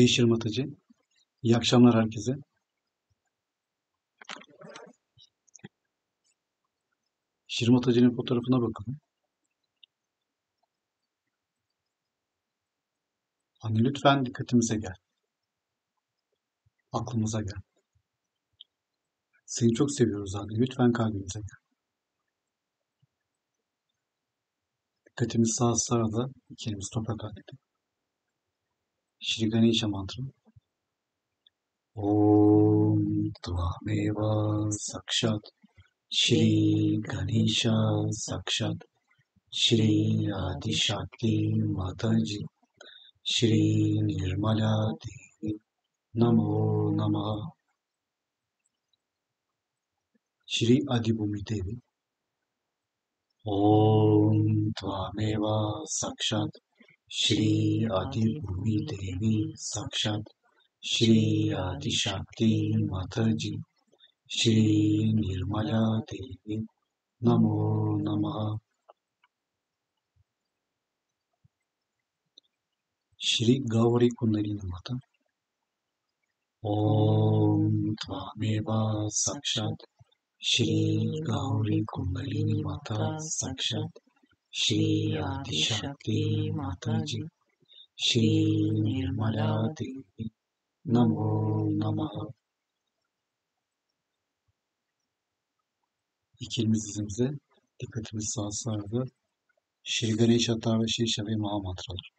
Shri Mataji. İyi akşamlar herkese. Shri Mataji'nin fotoğrafına bakalım. Hani lütfen dikkatimize gel. Aklımıza gel. Seni çok seviyoruz abi. Lütfen kalbimize gel. Dikkatimiz sağ sırada, iki elimiz topraklarda. Shri Ganesha mantra. Om Tvameva Sakshat Shri Ganesha Sakshat Shri Adi Shakti Mataji Shri Nirmala Devi Namo Namaha. Shri Adibhumi Devi. Om Tvameva Sakshat Shri Adibhumi Devi Sakshat Shri Adi Shakti Mataji Shri Nirmala Devi Namo Namaha. Shri Gauri Kundalini Mata. Om Tvameva Sakshat Shri Gauri Kundalini Mata Sakshat Shri Adi Shakti Mataji Shri Nirmala Devi Namo Namaha. İki elimiz dizimize, dikkatimiz sağ sırada. Shri Ganesha ve Shri Shavi Maha mantralar.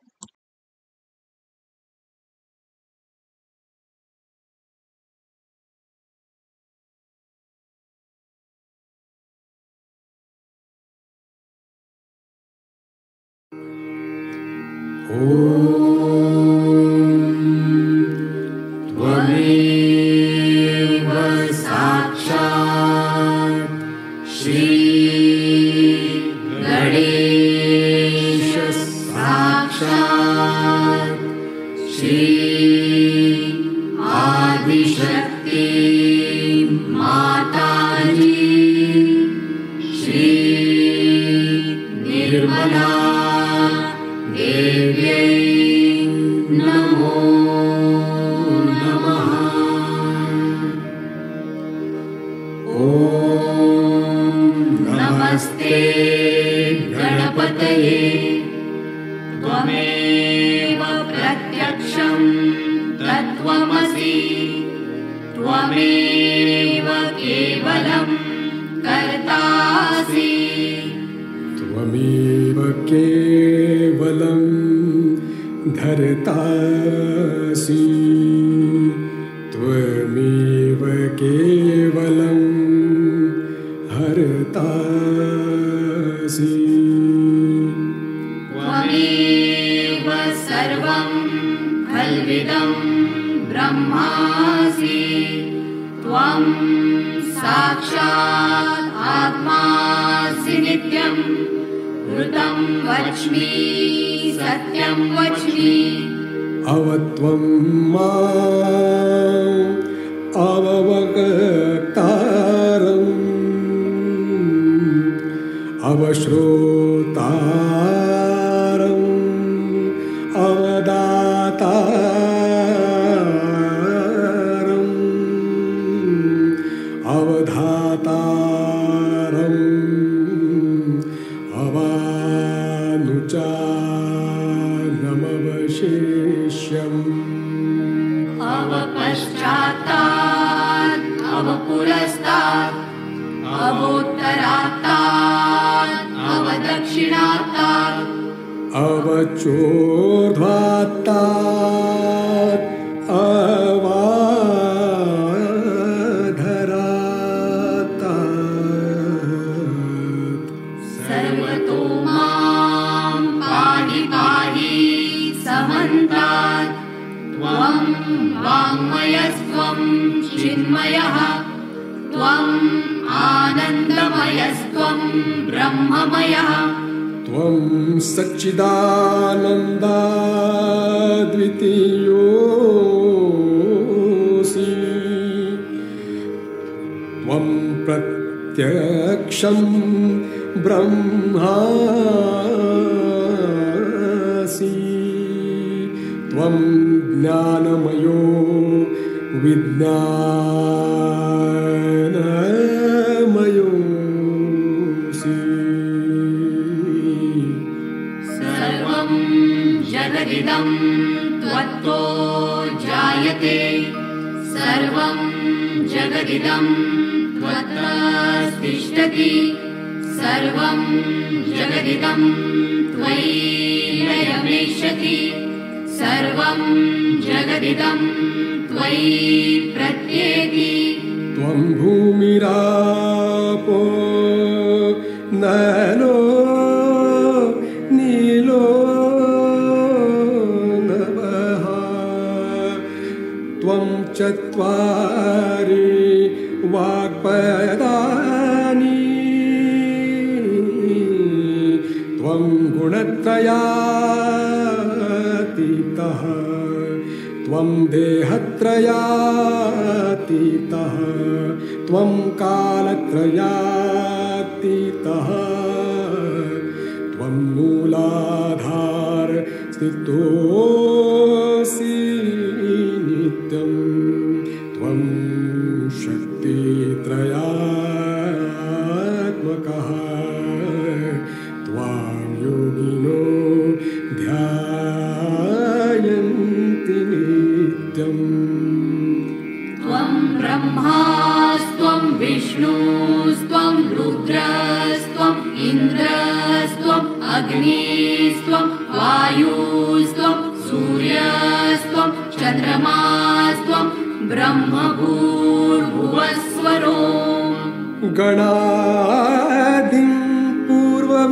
अवपश्चात्तात् अवपुरस्तात् अवोत्तरात्तात् अवदक्षिणात्तात् अवचोर्ध्वात्तात् अवाधरात्तात् सर्वतो मां पाहि पाहि समन्तात् त्वं वाङ्मयस्त्वं चिन्मयः त्वम् आनन्दमयस्त्वं ब्रह्ममयः त्वं सच्चिदानन्दाद्वितीयोऽसि त्वं प्रत्यक्षं ब्रह्मासि त्वं ज्ञानमयो विज्ञानमयोऽसि सर्वं जगदिदं त्वत्तो जायते सर्वं जगदिदं त्वत्तस्तिष्ठति सर्वं जगदिदं त्वयि लयमेष्यति सर्वं जगदिदं त्वयि प्रत्येति त्वं भूमिरापो नलो नीलो नभः त्वं चत्वारि वाक्पदानि त्वं गुणत्रयातीतः त्वं देहत्रयातीतः त्वं कालत्रयातीतः त्वं मूलाधार स्थितोऽसि नित्यं त्वं शक्तित्रयात्मकः त्वां योगिनो ध्यायन्ति नित्यम् त्वं ब्रह्मास्त्वं विष्णुस्त्वं रुद्रस्त्वम् इन्द्रस्त्वम् अग्निस्त्वं वायुस्त्वं सूर्यस्त्वं चन्द्रमास्त्वं ब्रह्मभूर्भुवस्वरो गणादिं पूर्वमुच्चार्य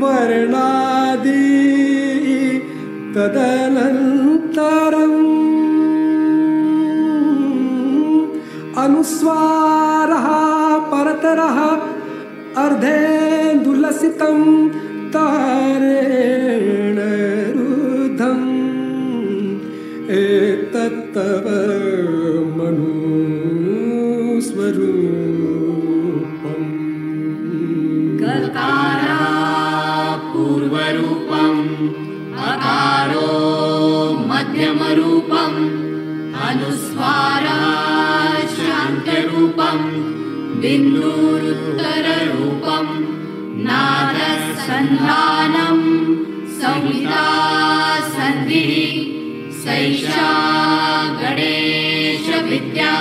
वर्णादि तदनन्तरम् अनुस्वारः परतरः अर्धेन्दुलसितं तारेण रुद्धम् एतत्तव मनुस्वरूपम् गकारा पूर्वरूपम् अकारो मध्यमरूपम् अनुस्वारः शान्तरूपम् बिन्दुरुत्तररूपम् नादसन्धानम् संहिता सन्धिः सैषा गणेशविद्या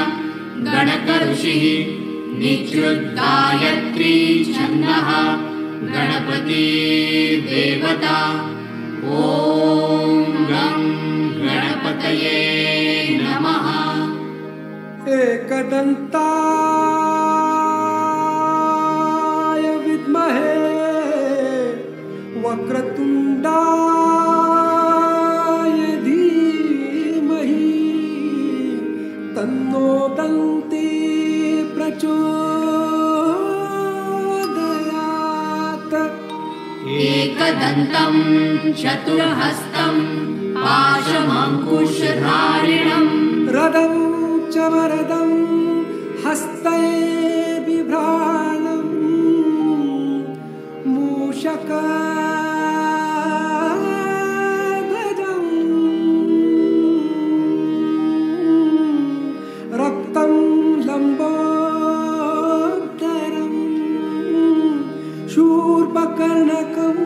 गणकऋषिः निचृद्गायत्री छन्दः गणपति देवता ॐ गं गणपतये नमः। एकदन्ताय विद्महे वक्रतुण्डाय धीमहि तन्नो दन्ती प्रचोदयात्। एकदन्तं चतुर्हस्तं पाशमङ्कुशधारिणं रदं च वरदं हस्तै बिभ्राणं मूषकध्वजं रक्तं लम्बोदरं शूर्पकर्णकं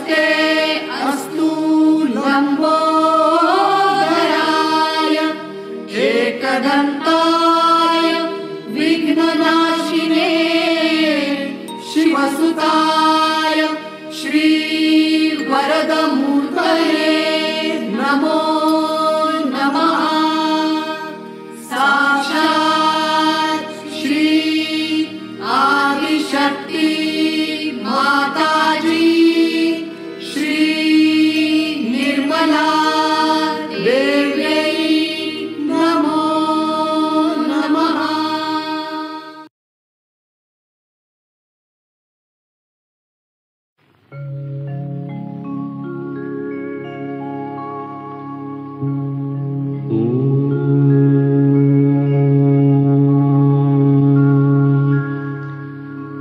नमस्ते अस्तु लंबोदराय एकदन्ताय विघ्ननाशिने शिवसुताय श्री वरदमूर्तये नमो नमः। साक्षात् श्री आदिशक्ति माताजी श्री निर्मला देव्यै नमो नमः।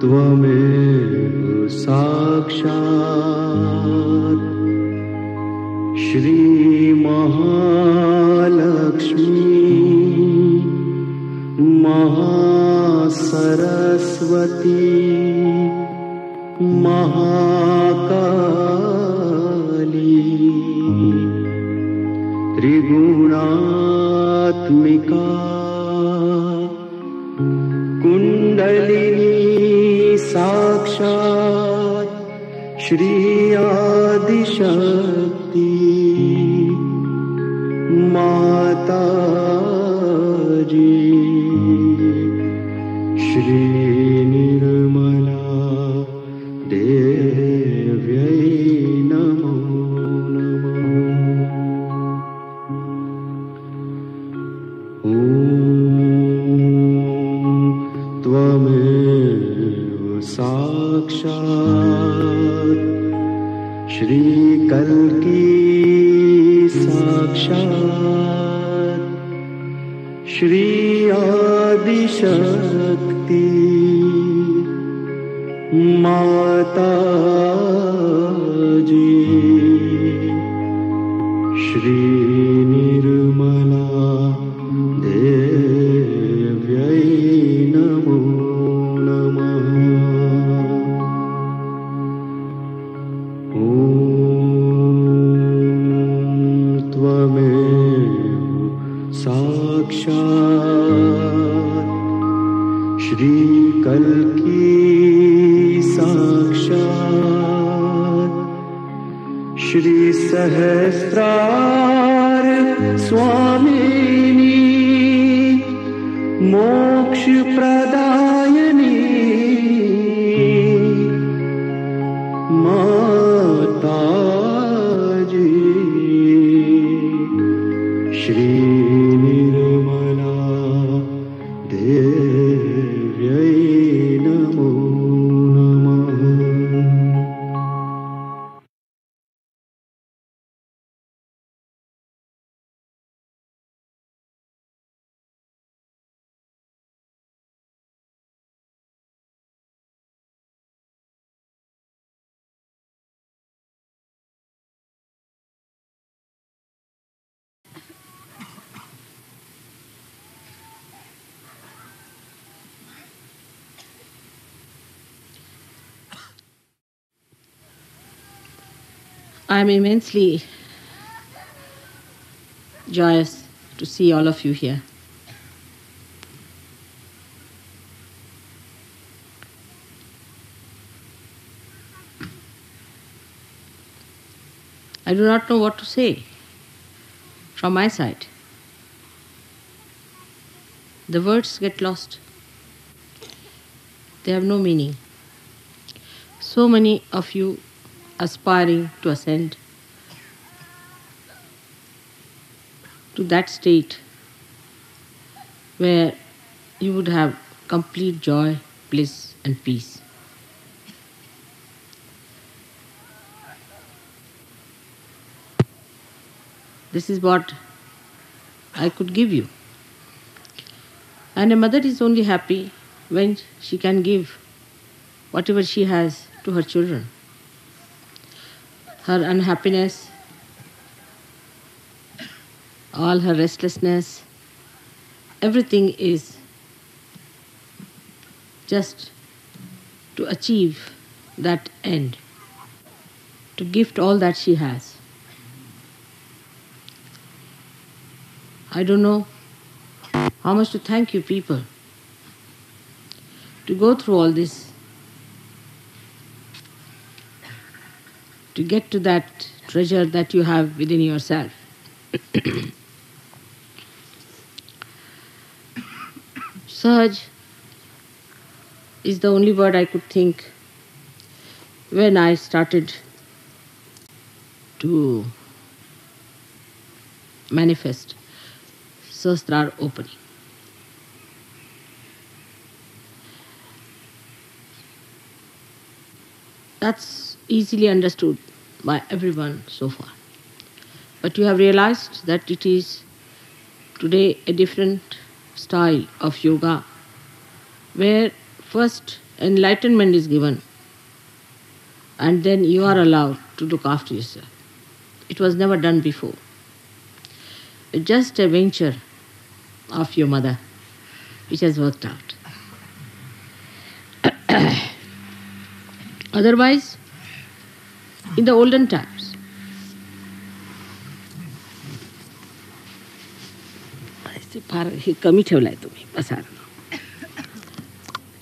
त्वमेव साक्षात् श्री महालक्ष्मी महासरस्वती महाकाली त्रिगुणात्मिका कुंडलिनी साक्षात् श्री आदिशक्ति माताजी श्री निर्मला देव्यै नमो नमः। ॐ त्वमेव साक्षात् श्री कल्की साक्षात् श्री आदिशक्ति माताजी श्री निर्मला देव्यै नमो नमः। ॐ त्वमेव साक्षात् श्री कल्की साक्षात् श्री सहस्रार स्वामिनी मोक्ष प्रदायिनी माताजी श्री निर्मला देव्यै नमो नमः। I am immensely joyous to see all of you here. I do not know what to say from my side. The words get lost. They have no meaning. So many of you aspiring to ascend to that state where you would have complete joy, bliss and peace. This is what I could give you. And a mother is only happy when she can give whatever she has to her children. Her unhappiness, all her restlessness, everything is just to achieve that end. to gift all that she has. I don't know how much to thank you people to go through all this, to get to that treasure that you have within yourself. Sahaj is the only word I could think when I started to manifest Sahasrar opening. That's easily understood by everyone so far. But you have realized that it is today a different style of yoga where first enlightenment is given and then you are allowed to look after yourself. It was never done before. Just a venture of your mother which has worked out. Otherwise, in the olden times,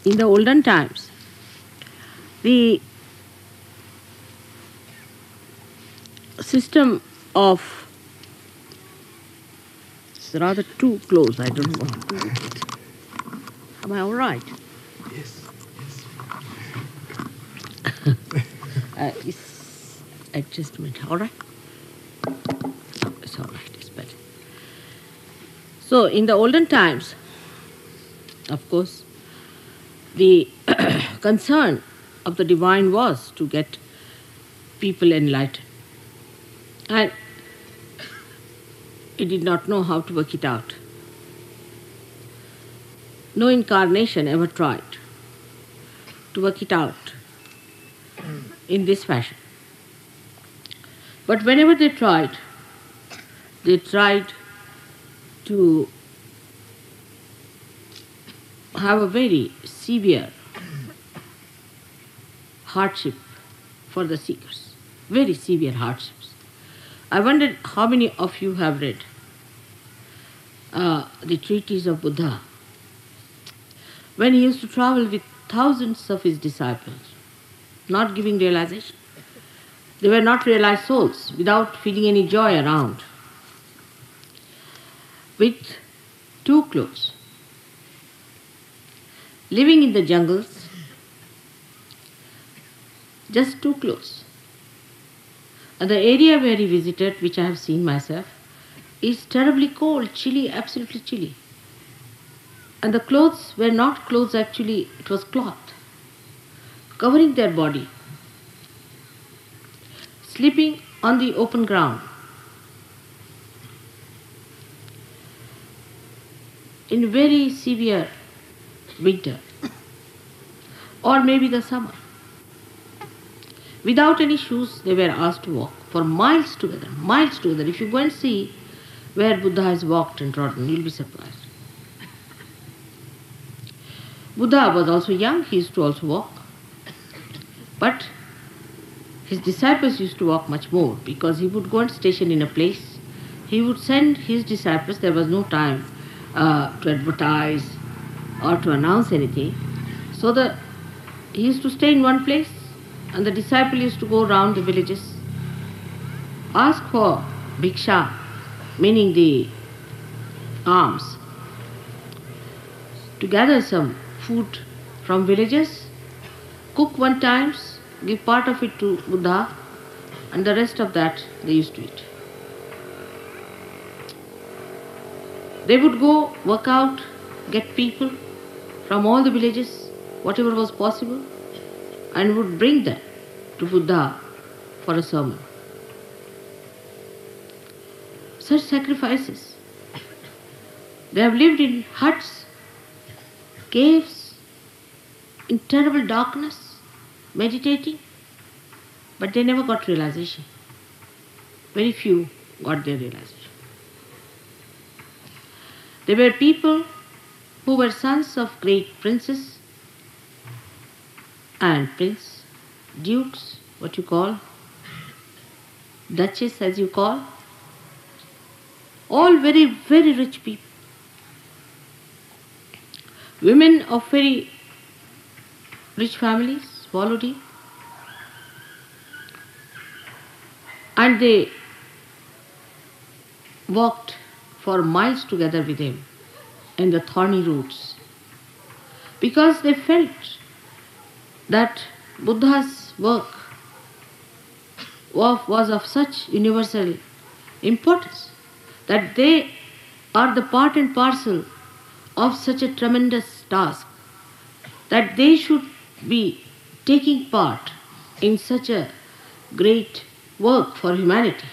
in the olden times, the system of, it's rather too close, I don't want to do it. Am I all right? Yes. It's adjustment, all right? It's all right, it's better. So, in the olden times, of course, the concern of the divine was to get people enlightened. And he did not know how to work it out. No incarnation ever tried to work it out in this fashion. But whenever they tried to have a very severe hardship for the seekers, very severe hardships. I wondered how many of you have read the treatise of Buddha when he used to travel with thousands of his disciples, not giving realization. They were not realized souls, without feeling any joy around, with 2 clothes, living in the jungles, just 2 clothes. And the area where he visited, which I have seen myself, is terribly cold, chilly, absolutely chilly. And the clothes were not clothes actually, it was cloth, covering their body, sleeping on the open ground. In very severe winter, or maybe the summer. Without any shoes, they were asked to walk for miles together, miles together. If you go and see where Buddha has walked and trodden, you'll be surprised. Buddha was also young, he used to also walk. But his disciples used to walk much more because he would go and station in a place. He would send his disciples, there was no time to advertise or to announce anything. So he used to stay in one place and the disciple used to go around the villages, ask for bhiksha, meaning the alms, to gather some food from villages, cook one time, give part of it to Buddha, and the rest of that they used to eat. They would go work out, get people from all the villages, whatever was possible, and would bring them to Buddha for a sermon. Such sacrifices. They have lived in huts, caves, in terrible darkness, meditating, but they never got realization. Very few got their realization. They were people who were sons of great princes and prince, dukes, what you call, duchess as you call, all very, very rich people. Women of very rich families followed him. And they walked for miles together with him in the thorny roads, because they felt that Buddha's work was of such universal importance, that they are the part and parcel of such a tremendous task, that they should be taking part in such a great work for humanity.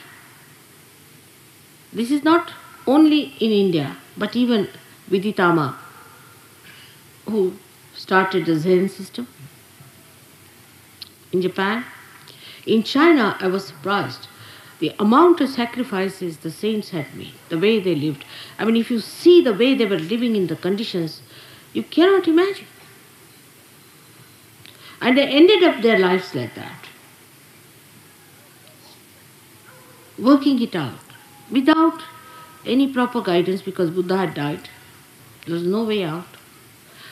This is not only in India, but even Viditama, who started the Zen system in Japan. In China, I was surprised the amount of sacrifices the saints had made, the way they lived. I mean, if you see the way they were living in the conditions, you cannot imagine. And they ended up their lives like that, working it out without any proper guidance, because Buddha had died. There was no way out.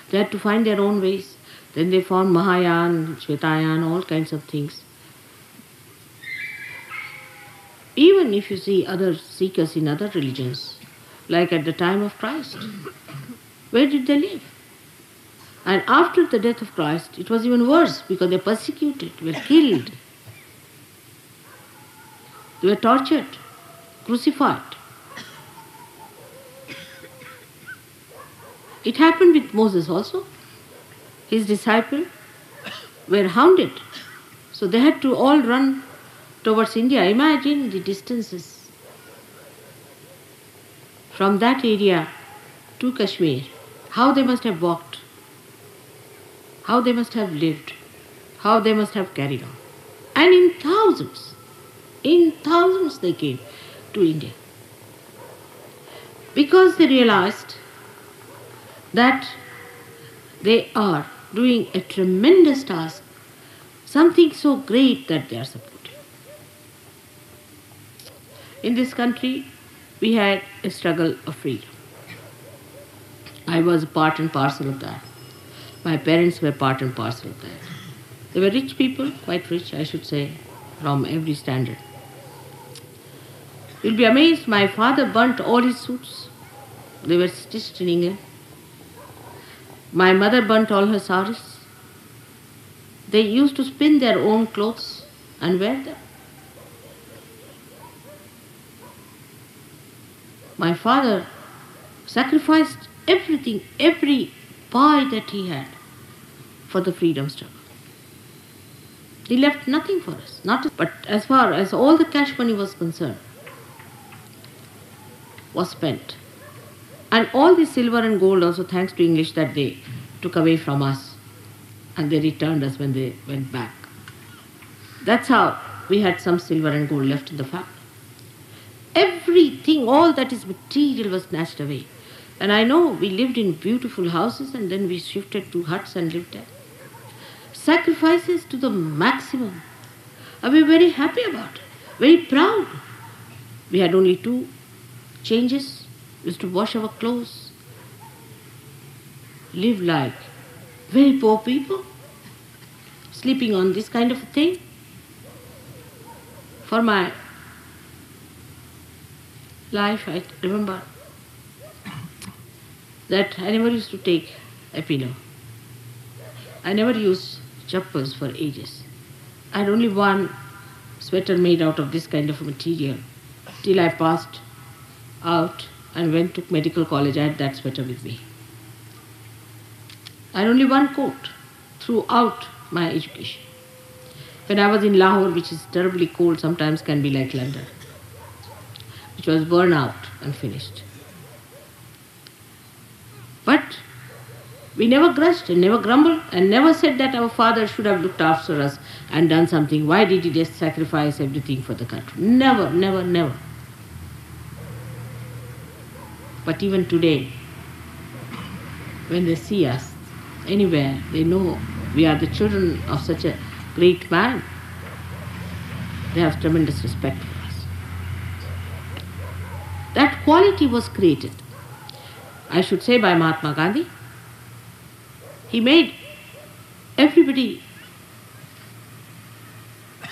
They had to find their own ways. Then they found Mahayana, Shvetayana, all kinds of things. Even if you see other seekers in other religions, like at the time of Christ, where did they live? And after the death of Christ, it was even worse, because they persecuted, were killed. They were tortured, crucified. It happened with Moses also. His disciples were hounded. So they had to all run towards India. Imagine the distances from that area to Kashmir. How they must have walked. How they must have lived. How they must have carried on. And in thousands they came to India. Because they realized that they are doing a tremendous task, something so great that they are supporting. In this country, we had a struggle of freedom. I was a part and parcel of that. My parents were part and parcel of that. They were rich people, quite rich, I should say, from every standard. You'll be amazed, my father burnt all his suits. They were stitched in England. My mother burnt all her saris. They used to spin their own clothes and wear them. My father sacrificed everything, every pie that he had, for the freedom struggle. He left nothing for us, but as far as all the cash money was concerned, was spent. And all the silver and gold also, thanks to English, that they took away from us, and they returned us when they went back. That's how we had some silver and gold left in the family. Everything, all that is material, was snatched away. And I know we lived in beautiful houses, and then we shifted to huts and lived there. Sacrifices to the maximum. And we were very happy about it, very proud. We had only 2 changes. We used to wash our clothes, live like very poor people, sleeping on this kind of a thing. For my life, I remember that I never used to take a pillow. I never used chappals for ages. I had only one sweater made out of this kind of material till I passed out and went to medical college. I had that sweater with me. I had only one coat throughout my education. When I was in Lahore, which is terribly cold, sometimes can be like London, which was burned out and finished. But we never grudged and never grumbled and never said that our father should have looked after us and done something. Why did he just sacrifice everything for the country? Never, never, never. But even today, when they see us anywhere, they know we are the children of such a great man. They have tremendous respect for us. equality was created. I should say by Mahatma Gandhi. He made everybody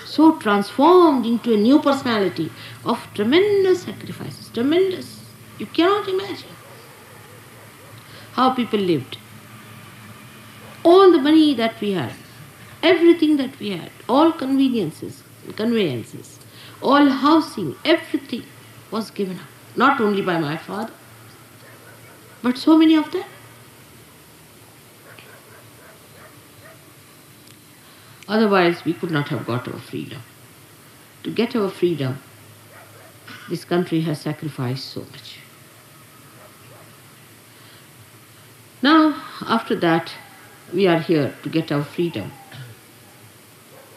so transformed into a new personality of tremendous sacrifices, tremendous. You cannot imagine how people lived. All the money that we had, everything that we had, all conveniences, conveyances, all housing, everything was given up. Not only by my father, but so many of them. Otherwise, we could not have got our freedom. To get our freedom, this country has sacrificed so much. Now, after that, we are here to get our freedom,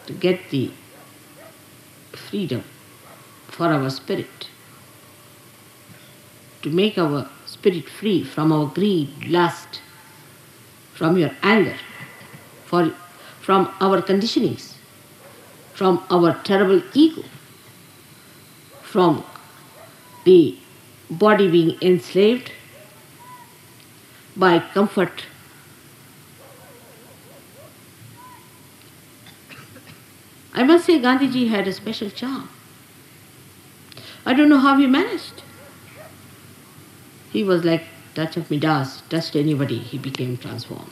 to get the freedom for our spirit, to make our spirit free from our greed, lust, from your anger, from our conditionings, from our terrible ego, from the body being enslaved by comfort. I must say Gandhiji had a special charm. I don't know how he managed. He was like touch of Midas, touched anybody, he became transformed.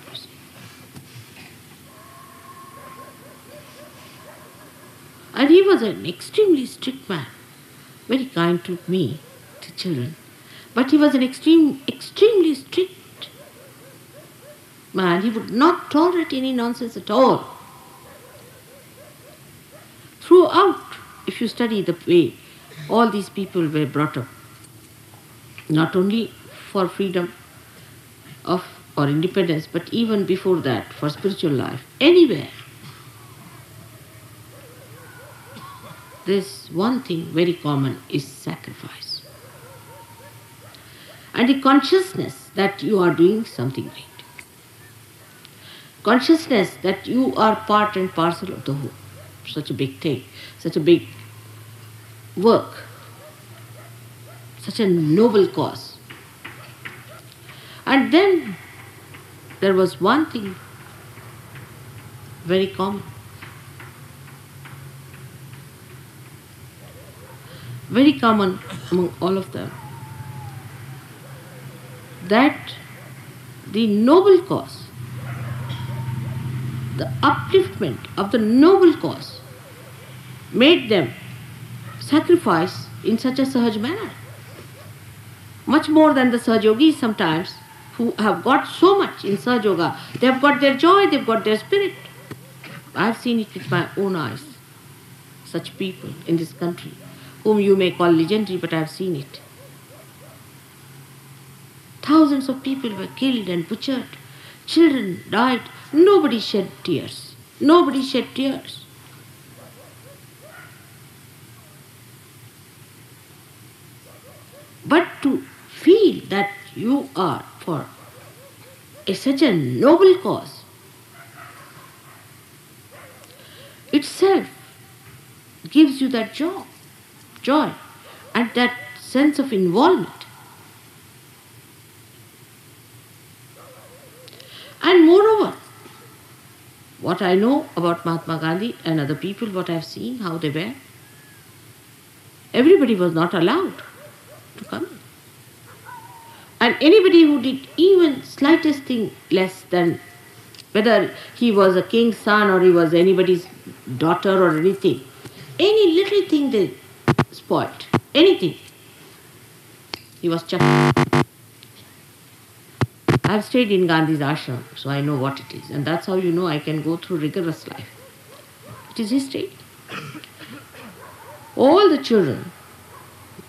And he was an extremely strict man, very kind to me, to children. But he was an extremely strict man. He would not tolerate any nonsense at all. Throughout, if you study the way all these people were brought up, not only for freedom or independence, but even before that, for spiritual life, anywhere, this one thing very common is sacrifice. And the consciousness that you are doing something great. Consciousness that you are part and parcel of the whole. Such a big thing, such a big work, such a noble cause. And then there was one thing very common. Very common among all of them, that the noble cause, the upliftment of the noble cause, made them sacrifice in such a Sahaj manner. Much more than the Sahaja Yogis sometimes, who have got so much in Sahaja Yoga. They have got their joy, they've got their spirit. I have seen it with my own eyes. Such people in this country, whom you may call legendary, but I have seen it. Thousands of people were killed and butchered. Children died. Nobody shed tears. Nobody shed tears. But to feel that you are for such a noble cause, itself gives you that joy and that sense of involvement. And moreover, what I know about Mahatma Gandhi and other people, what I have seen, how they were, everybody was not allowed to come in. And anybody who did even slightest thing less than, whether he was a king's son or he was anybody's daughter or anything, any little thing they spoiled, anything, he was chucked. I have stayed in Gandhi's ashram, so I know what it is. And that's how you know I can go through rigorous life. It is history. All the children,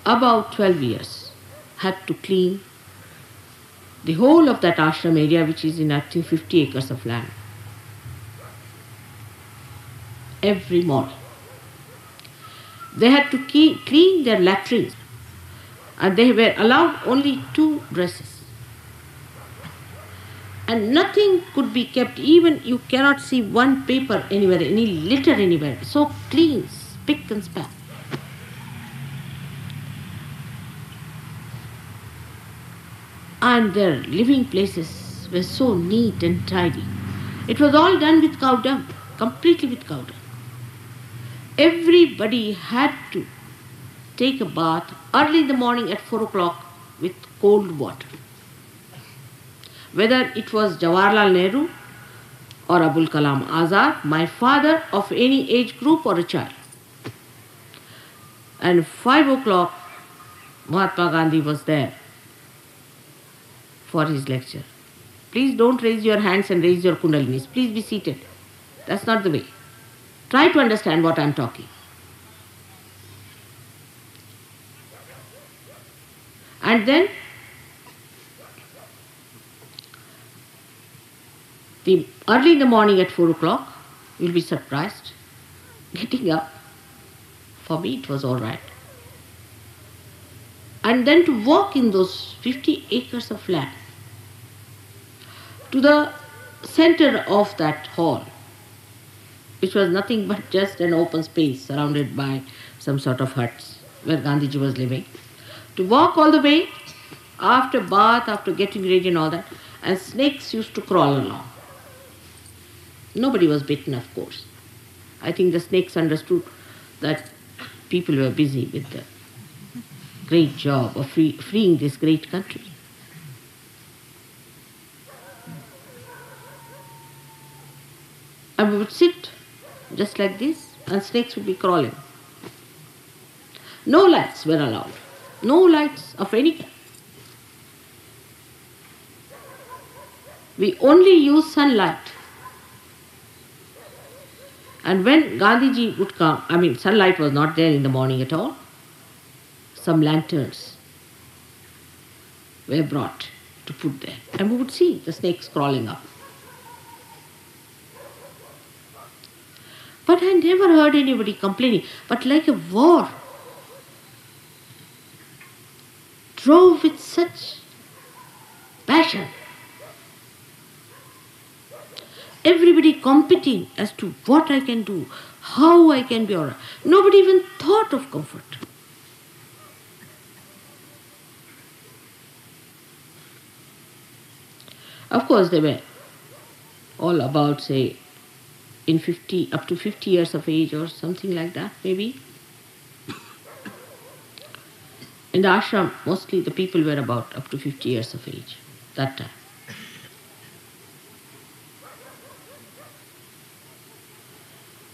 about 12 years, had to clean the whole of that ashram area, which is in, I think, 50 acres of land. Every morning. They had to clean their latrines. And they were allowed only 2 dresses. And nothing could be kept, even you cannot see one paper anywhere, any litter anywhere. So clean, spick and span. and their living places were so neat and tidy. It was all done with cow dung, completely with cow dung. Everybody had to take a bath early in the morning at 4 o'clock with cold water. Whether it was Jawaharlal Nehru or Abul Kalam Azad, my father of any age group or a child. And 5 o'clock, Mahatma Gandhi was there for his lecture. Please don't raise your hands and raise your kundalinis. Please be seated. That's not the way. Try to understand what I'm talking. And then early in the morning at 4 o'clock, you'll be surprised. Getting up, for me it was all right. And then to walk in those 50 acres of land to the center of that hall, which was nothing but just an open space surrounded by some sort of huts where Gandhiji was living. To walk all the way, after bath, after getting ready and all that, and snakes used to crawl along. Nobody was bitten, of course. I think the snakes understood that people were busy with the great job of freeing this great country. And we would sit just like this, and snakes would be crawling. No lights were allowed. No lights of any kind. We only use sunlight. And when Gandhiji would come, sunlight was not there in the morning at all. Some lanterns were brought to put there. And we would see the snakes crawling up. But I never heard anybody complaining. But like a war, drove with such passion. Everybody competing as to what I can do, how I can be all right. Nobody even thought of comfort. Of course, they were all about, say, up to 50 years of age or something like that, maybe. In the ashram, mostly the people were about up to 50 years of age that time.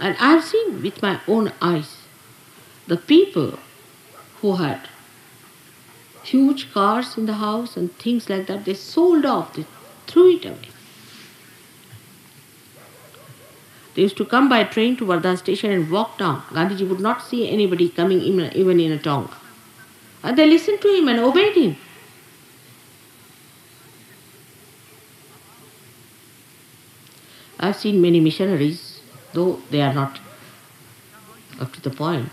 And I have seen with my own eyes the people who had huge cars in the house and things like that, they sold off, they threw it away. They used to come by train to Wardha station and walk down. Gandhiji would not see anybody coming even in a tongue. And they listened to him and obeyed him. I have seen many missionaries, though they are not up to the point,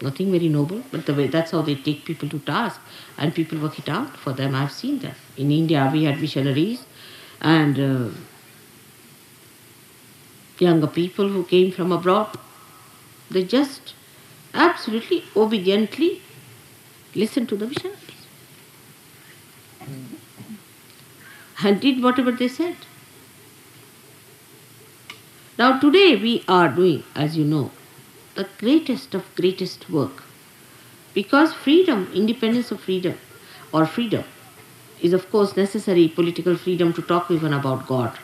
nothing very noble, but that's how they take people to task and people work it out for them. I have seen that. In India we had missionaries and younger people who came from abroad. They just absolutely obediently listened to the missionaries and did whatever they said. Now today we are doing, as you know, the greatest of greatest work, because freedom, independence of freedom, or freedom, is of course necessary, political freedom to talk even about God.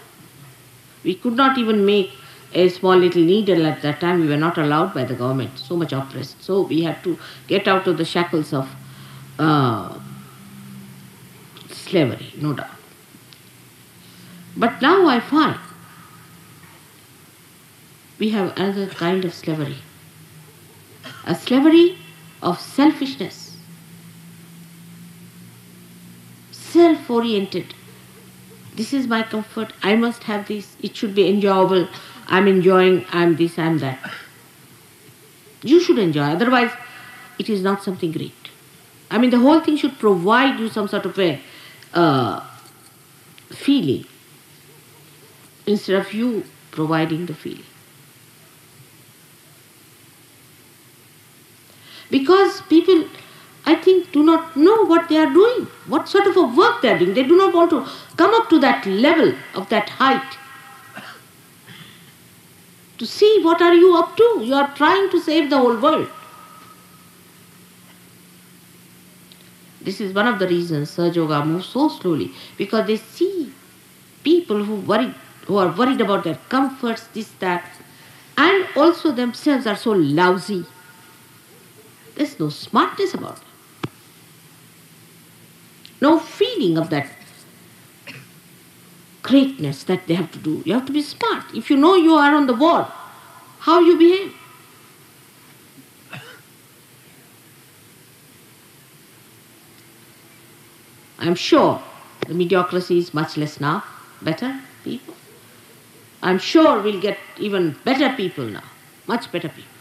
We could not even make a small little needle at that time. We were not allowed by the government, so much oppressed. So we had to get out of the shackles of slavery, no doubt. But now I find we have another kind of slavery. A slavery of selfishness, self-oriented. This is my comfort, I must have this, it should be enjoyable, I'm enjoying, I'm this, I'm that. You should enjoy, otherwise it is not something great. The whole thing should provide you some sort of a feeling instead of you providing the feeling. Because people I think, do not know what they are doing, what sort of a work they are doing. They do not want to come up to that level of that height. To see what are you up to. You are trying to save the whole world. This is one of the reasons Sahaja Yoga moves so slowly, because they see people who are worried about their comforts, this, that, and also themselves are so lousy. There's no smartness about it. No feeling of that greatness that they have to do. You have to be smart. If you know you are on the wall, how you behave. I'm sure the mediocrity is much less now. Better people. I'm sure we'll get even better people now. Much better people.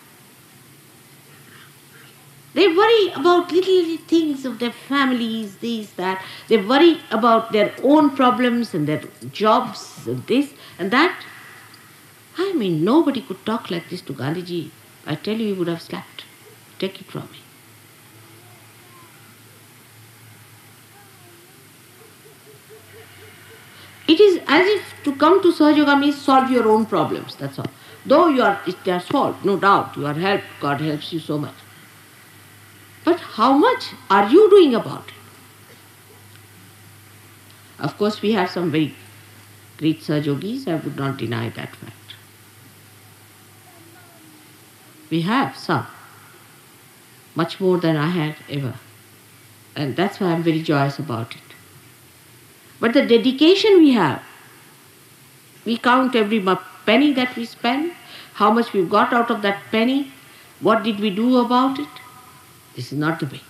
They worry about little things of their families, this, that. They worry about their own problems and their jobs and this and that. I mean, nobody could talk like this to Gandhiji. I tell you, he would have slapped. Take it from me. It is as if to come to Sahaja Yoga means solve your own problems, that's all. Though they are solved, no doubt, you are helped, God helps you so much. But how much are you doing about it? Of course, we have some very great Sahaja Yogis, I would not deny that fact. We have some, much more than I had ever. And that's why I'm very joyous about it. But the dedication we have, we count every penny that we spend, how much we've got out of that penny, what did we do about it? This is not the way.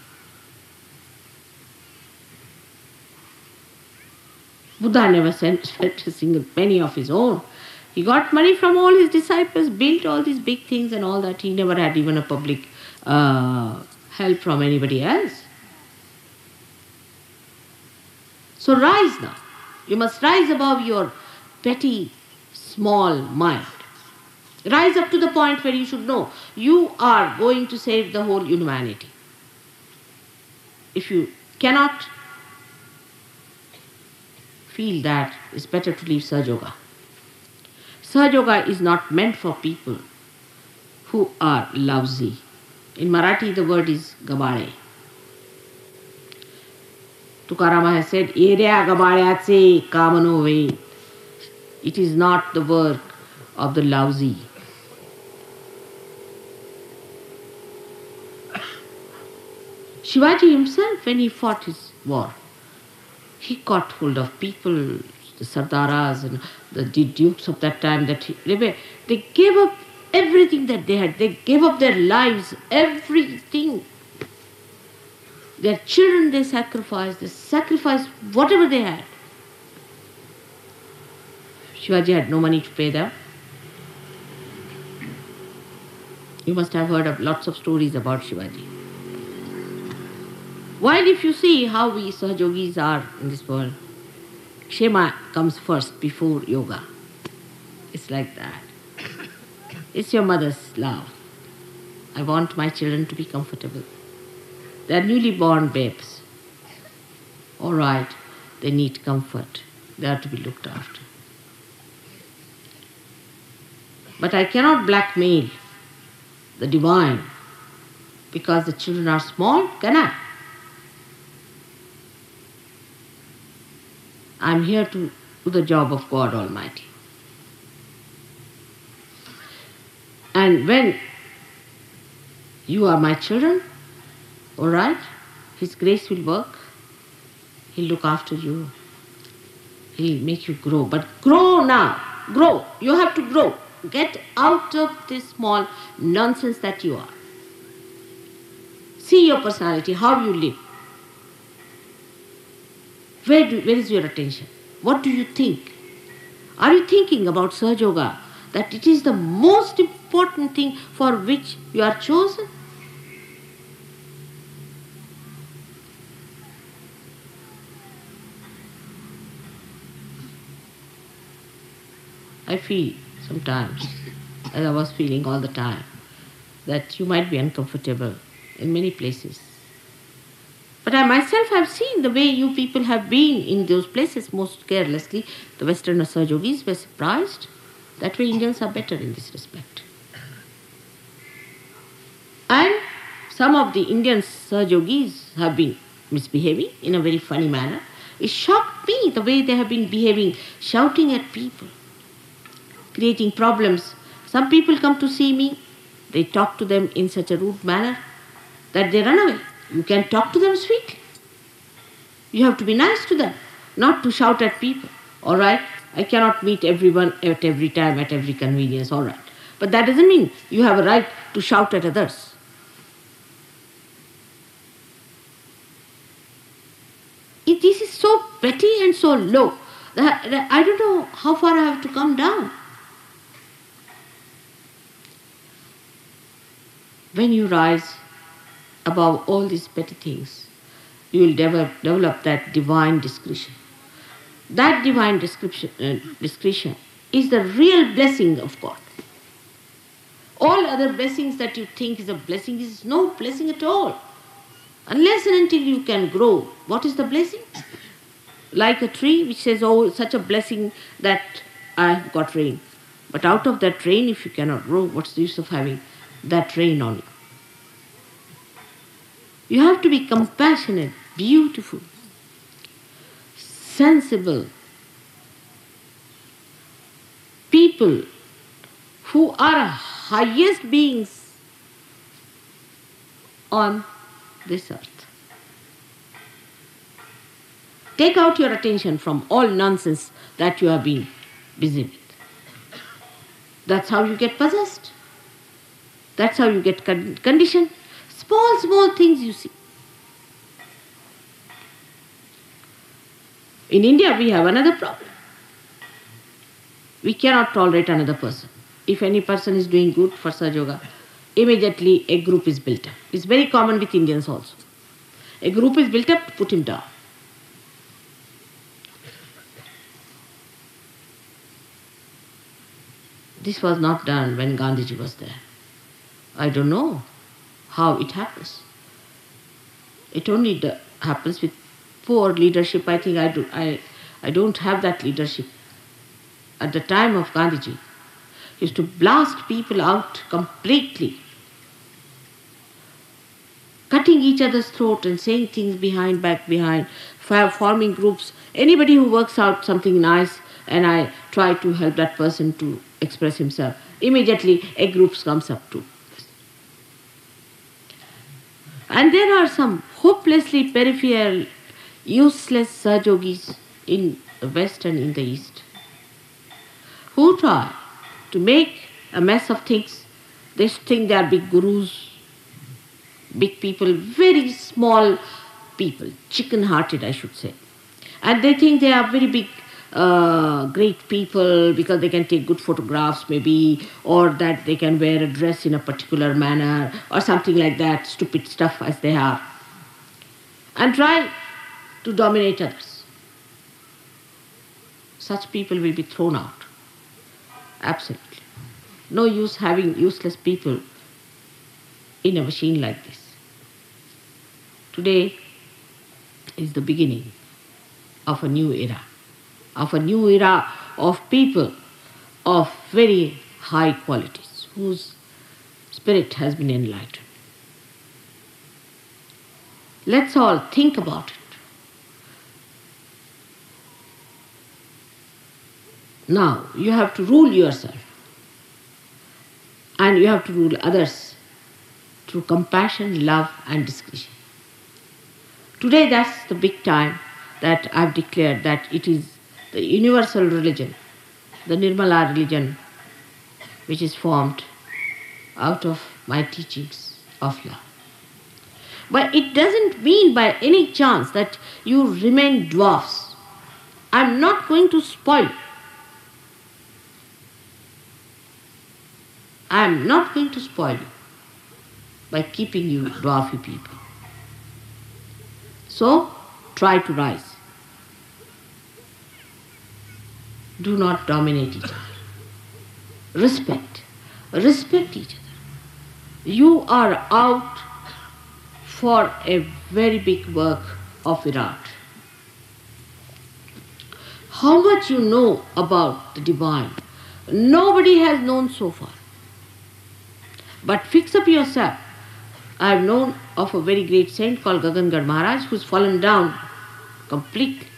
Buddha never spent a single penny of his own. He got money from all his disciples, built all these big things and all that. He never had even a public help from anybody else. So rise now. You must rise above your petty, small mind. Rise up to the point where you should know you are going to save the whole humanity. If you cannot feel that, it's better to leave Sahaja Yoga. Sahaja Yoga is not meant for people who are lousy. In Marathi, the word is gabale. Tukarama has said, "Erea gabalyatse kamano ve." It is not the work of the lousy. Shivaji himself, when he fought his war, he caught hold of people, the Sardaras and the dukes of that time, they gave up everything that they had. They gave up their lives, everything. Their children they sacrificed whatever they had. Shivaji had no money to pay them. You must have heard of lots of stories about Shivaji. While if you see how we Sahaja Yogis are in this world, Kshema comes first before yoga. It's like that. It's your mother's love. I want my children to be comfortable. They are newly born babes. All right, they need comfort. They are to be looked after. But I cannot blackmail the divine because the children are small, can I? I'm here to do the job of God Almighty. And when you are my children, all right, His grace will work. He'll look after you. He'll make you grow. But grow now. Grow. You have to grow. Get out of this small nonsense that you are. See your personality, how you live. Where is your attention? What do you think? Are you thinking about Sahaja Yoga, that it is the most important thing for which you are chosen? I feel sometimes, as I was feeling all the time, that you might be uncomfortable in many places. But I myself have seen the way you people have been in those places most carelessly. The Western Sahaja Yogis were surprised. That way Indians are better in this respect. And some of the Indian Sahaja Yogis have been misbehaving in a very funny manner. It shocked me the way they have been behaving, shouting at people, creating problems. Some people come to see me, they talk to them in such a rude manner that they run away. You can talk to them sweetly. You have to be nice to them, not to shout at people. All right, I cannot meet everyone at every time, at every convenience, all right. But that doesn't mean you have a right to shout at others. This is so petty and so low that I don't know how far I have to come down. When you rise above all these petty things, you will develop that divine discretion. That divine discretion is the real blessing of God. All other blessings that you think is a blessing is no blessing at all. Unless and until you can grow, what is the blessing? Like a tree which says, oh, such a blessing that I got rain. But out of that rain, if you cannot grow, what's the use of having that rain on you? You have to be compassionate, beautiful, sensible people who are highest beings on this earth. Take out your attention from all nonsense that you have been busy with. That's how you get possessed. That's how you get conditioned. Small things you see. In India, we have another problem. We cannot tolerate another person. If any person is doing good for Sahaja Yoga, immediately a group is built up. It's very common with Indians also. A group is built up to put him down. This was not done when Gandhiji was there. I don't know how it happens. It only happens with poor leadership. I think I don't have that leadership. At the time of Gandhiji, he used to blast people out completely, cutting each other's throat and saying things back behind, forming groups. Anybody who works out something nice and I try to help that person to express himself, immediately a group comes up too. And there are some hopelessly peripheral, useless Sahaja Yogis in the West and in the East who try to make a mess of things. They think they are big gurus, big people, very small people, chicken-hearted I should say. And they think they are very big, great people because they can take good photographs maybe, or that they can wear a dress in a particular manner or something like that, stupid stuff as they are, and try to dominate others. Such people will be thrown out. Absolutely. No use having useless people in a machine like this. Today is the beginning of a new era. Of a new era of people of very high qualities, whose spirit has been enlightened. Let's all think about it. Now, you have to rule yourself and you have to rule others through compassion, love and discretion. Today, that's the big time that I've declared that it is the universal religion, the Nirmala religion, which is formed out of my teachings of love. But it doesn't mean by any chance that you remain dwarfs. I'm not going to spoil you. I'm not going to spoil you by keeping you dwarfy people. So, try to rise. Do not dominate each other. Respect each other. You are out for a very big work of Virat. How much you know about the divine, nobody has known so far. But fix up yourself. I have known of a very great saint called Gagangad Maharaj who's fallen down completely.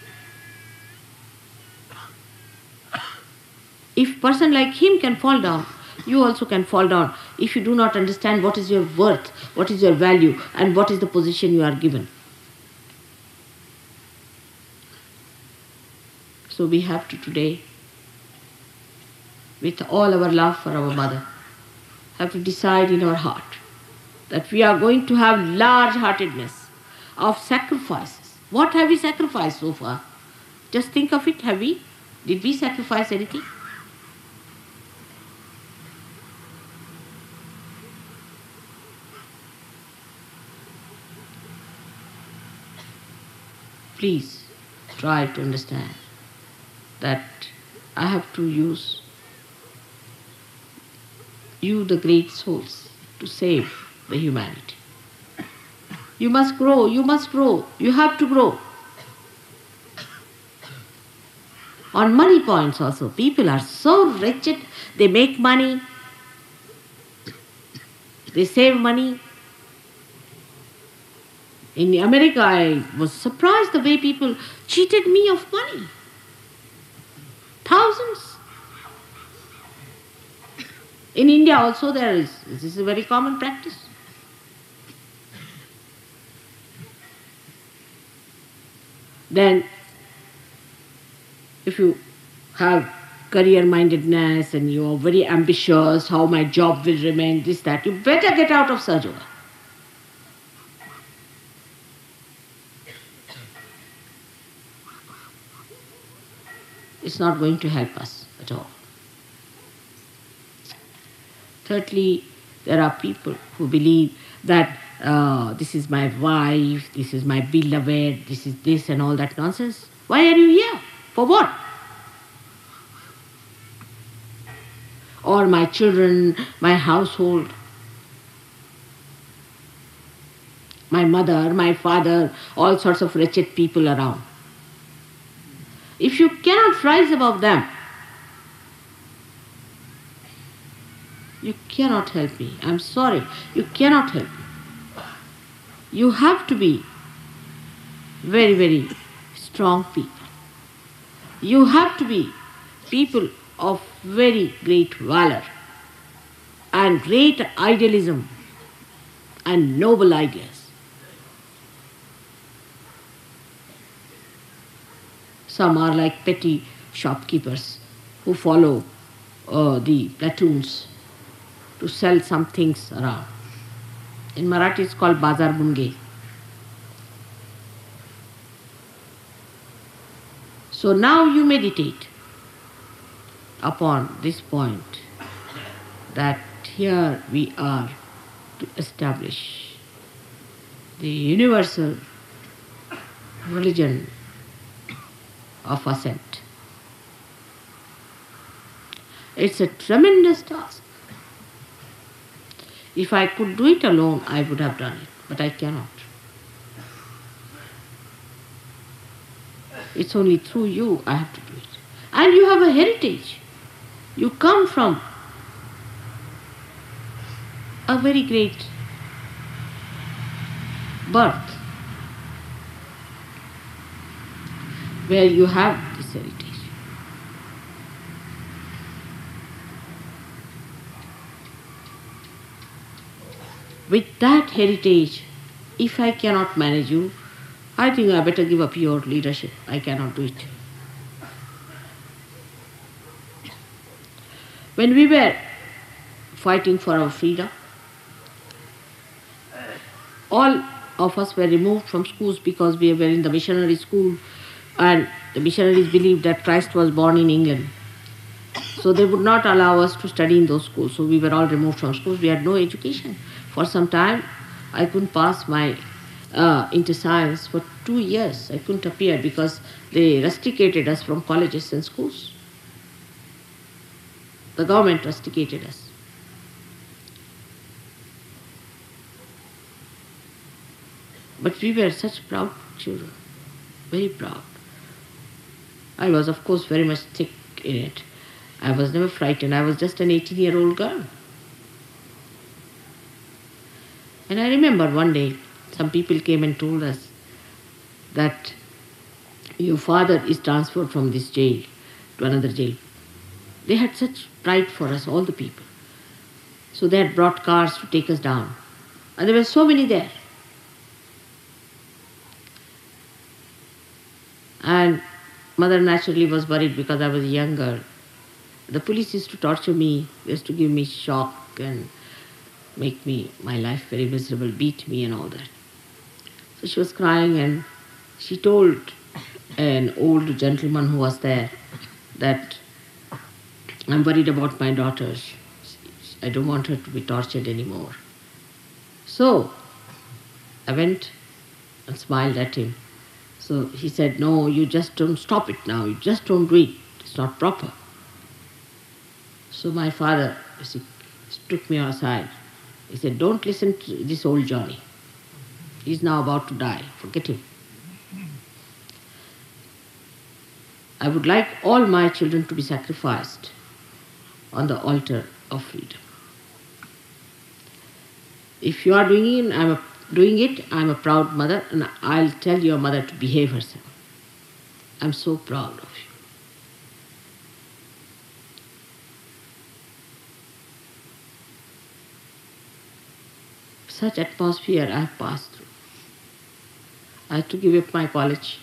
If a person like him can fall down, you also can fall down if you do not understand what is your worth, what is your value, and what is the position you are given. So we have to today, with all our love for our mother, have to decide in our heart that we are going to have large-heartedness of sacrifices. What have we sacrificed so far? Just think of it, have we? Did we sacrifice anything? Please try to understand that I have to use you, the great souls, to save the humanity. You must grow, you must grow, you have to grow. On money points also, people are so wretched, they make money, they save money. In America, I was surprised the way people cheated me of money. Thousands. In India also this is a very common practice. Then, if you have career-mindedness and you are very ambitious, how my job will remain, this, that, you better get out of Sahaja Yoga. It's not going to help us at all. Thirdly, there are people who believe that this is my wife, this is my beloved, this is this and all that nonsense. Why are you here? For what? Or my children, my household, my mother, my father, all sorts of wretched people around. If you cannot rise above them, you cannot help me. I'm sorry, you cannot help me. You have to be very, very strong people. You have to be people of very great valor and great idealism and noble ideas. Some are like petty shopkeepers who follow the platoons to sell some things around. In Marathi it's called Bazar Bunge. So now you meditate upon this point that here we are to establish the universal religion of ascent. It's a tremendous task. If I could do it alone, I would have done it, but I cannot. It's only through you I have to do it. And you have a heritage. You come from a very great birth where you have this heritage. With that heritage, if I cannot manage you, I think I better give up your leadership. I cannot do it. When we were fighting for our freedom, all of us were removed from schools because we were in the missionary school, and the missionaries believed that Christ was born in England. So they would not allow us to study in those schools. So we were all removed from schools. We had no education. For some time, I couldn't pass my into science. For 2 years, I couldn't appear because they rusticated us from colleges and schools. The government rusticated us. But we were such proud children, very proud. I was, of course, very much thick in it. I was never frightened. I was just an 18-year-old girl. And I remember one day, some people came and told us that your father is transferred from this jail to another jail. They had such pride for us, all the people. So they had brought cars to take us down. And there were so many there. And mother naturally was worried because I was a young girl. The police used to torture me, they used to give me shock and make my life very miserable, beat me and all that. So she was crying and she told an old gentleman who was there that I'm worried about my daughter. I don't want her to be tortured anymore. So I went and smiled at him. So he said, no, you just don't stop it now. You just don't do it. It's not proper. So my father took me aside. He said, don't listen to this old Johnny. He's now about to die. Forget him. I would like all my children to be sacrificed on the altar of freedom. If you are doing it, I'm a proud mother, and I'll tell your mother to behave herself. I'm so proud of you. Such atmosphere I have passed through. I had to give up my college.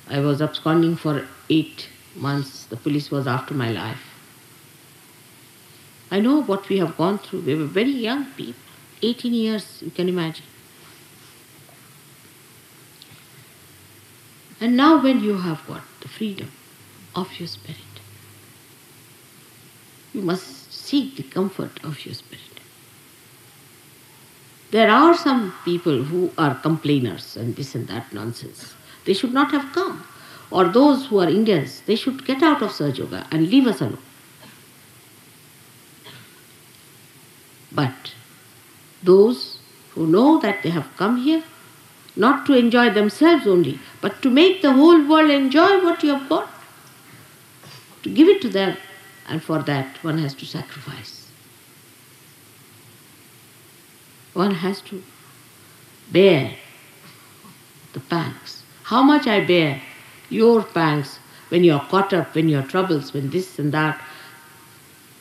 I was absconding for 8 months. The police was after my life. I know what we have gone through. We were very young people. 18 years, you can imagine. And now when you have got the freedom of your spirit, you must seek the comfort of your spirit. There are some people who are complainers and this and that nonsense. They should not have come. Or those who are Indians, they should get out of Sahaja Yoga and leave us alone. But those who know that they have come here, not to enjoy themselves only, but to make the whole world enjoy what you have got, to give it to them, and for that one has to sacrifice. One has to bear the pangs. How much I bear your pangs when you are caught up, when you are troubles, when this and that.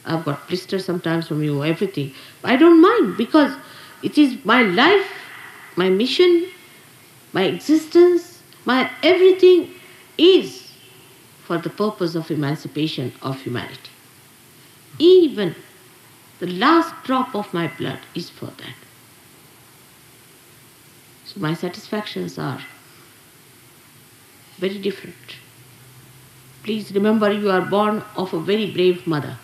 I've got blisters sometimes from you, everything. I don't mind because it is my life, my mission, my existence, my everything is for the purpose of emancipation of humanity. Even the last drop of my blood is for that. So my satisfactions are very different. Please remember, you are born of a very brave mother.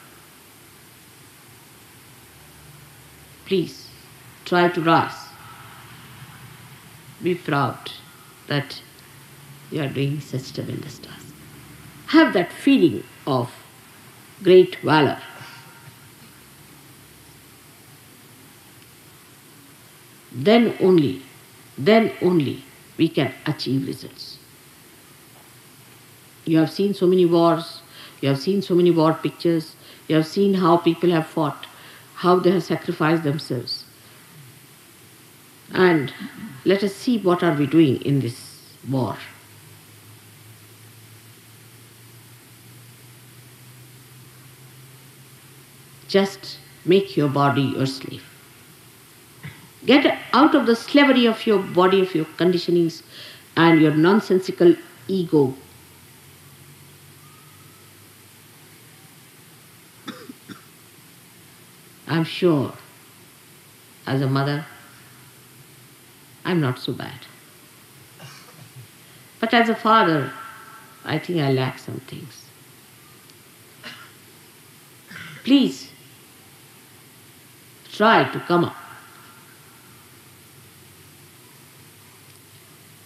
Please try to rise. Be proud that you are doing such tremendous task. Have that feeling of great valor. Then only we can achieve results. You have seen so many wars, you have seen so many war pictures, you have seen how people have fought, how they have sacrificed themselves. And let us see what are we doing in this war. Just make your body your slave. Get out of the slavery of your body, of your conditionings and your nonsensical ego. I'm sure, as a mother, I'm not so bad. But as a father, I think I lack some things. Please, try to come up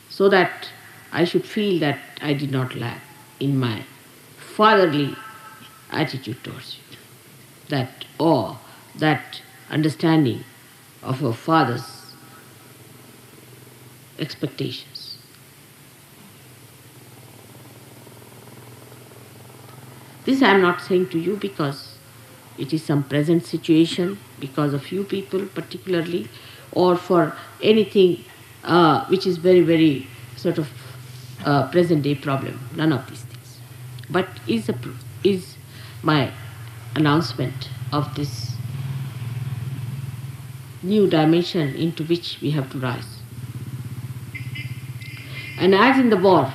so that I should feel that I did not lack in my fatherly attitude towards you. That awe, that understanding of a father's expectations. This I am not saying to you because it is some present situation, because of you people particularly, or for anything which is very, very sort of present day problem. None of these things. But is my announcement of this new dimension into which we have to rise. And as in the war,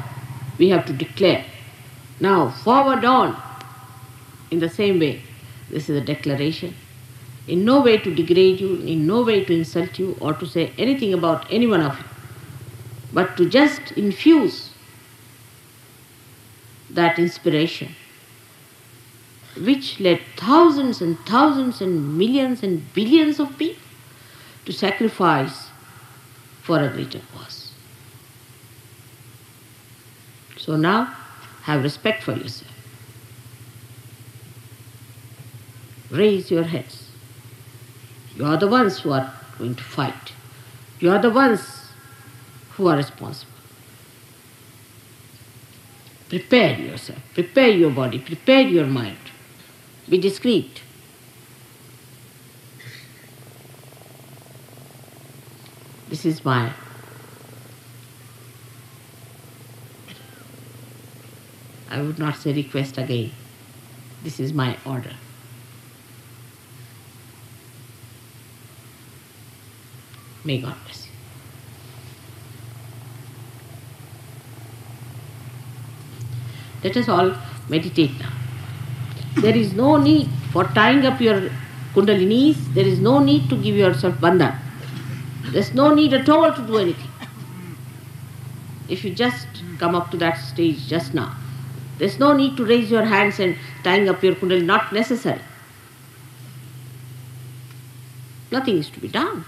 we have to declare, now forward on. In the same way, this is a declaration. In no way to degrade you, in no way to insult you or to say anything about any one of you, but to just infuse that inspiration which led thousands and thousands and millions and billions of people to sacrifice for a greater cause. So now, have respect for yourself. Raise your heads. You are the ones who are going to fight. You are the ones who are responsible. Prepare yourself, prepare your body, prepare your mind. Be discreet. This is my I would not say request again. This is my order. May God bless you. Let us all meditate now. There is no need for tying up your kundalinis. There is no need to give yourself bandhan. There is no need at all to do anything. If you just come up to that stage just now, there is no need to raise your hands and tying up your kundalini. Not necessary. Nothing is to be done.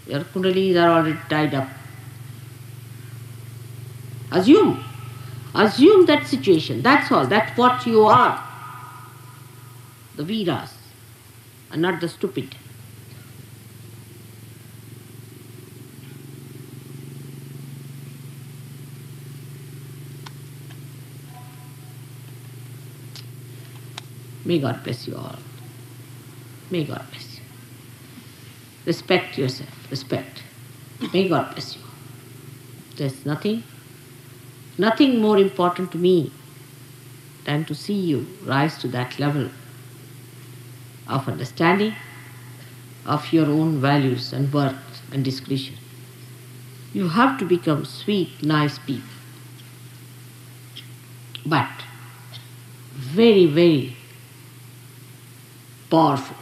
Your kundalinis are already tied up. Assume that situation. That's all. That's what you are. The Veeras, and not the stupid. May God bless you all. May God bless you. Respect yourself. Respect. May God bless you. There's nothing more important to me than to see you rise to that level of understanding of your own values and worth and discretion. You have to become sweet, nice people. But very, very powerful.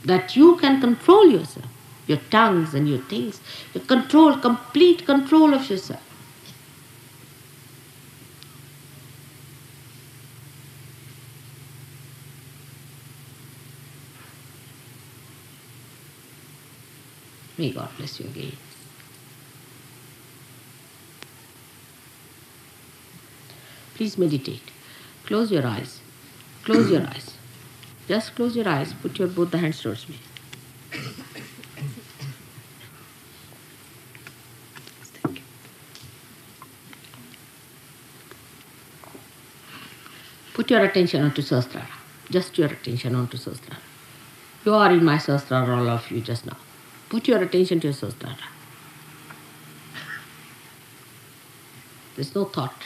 That you can control yourself, your tongues and your things. You control, complete control of yourself. May God bless you again. Please meditate. Close your eyes. Close your eyes. Just close your eyes. Put your both the hands towards me. Thank you. Put your attention onto Sahasrara. Just your attention onto Sahasrara. You are in my Sahasrara, all of you, just now. Put your attention to your Sahasrara. There's no thought,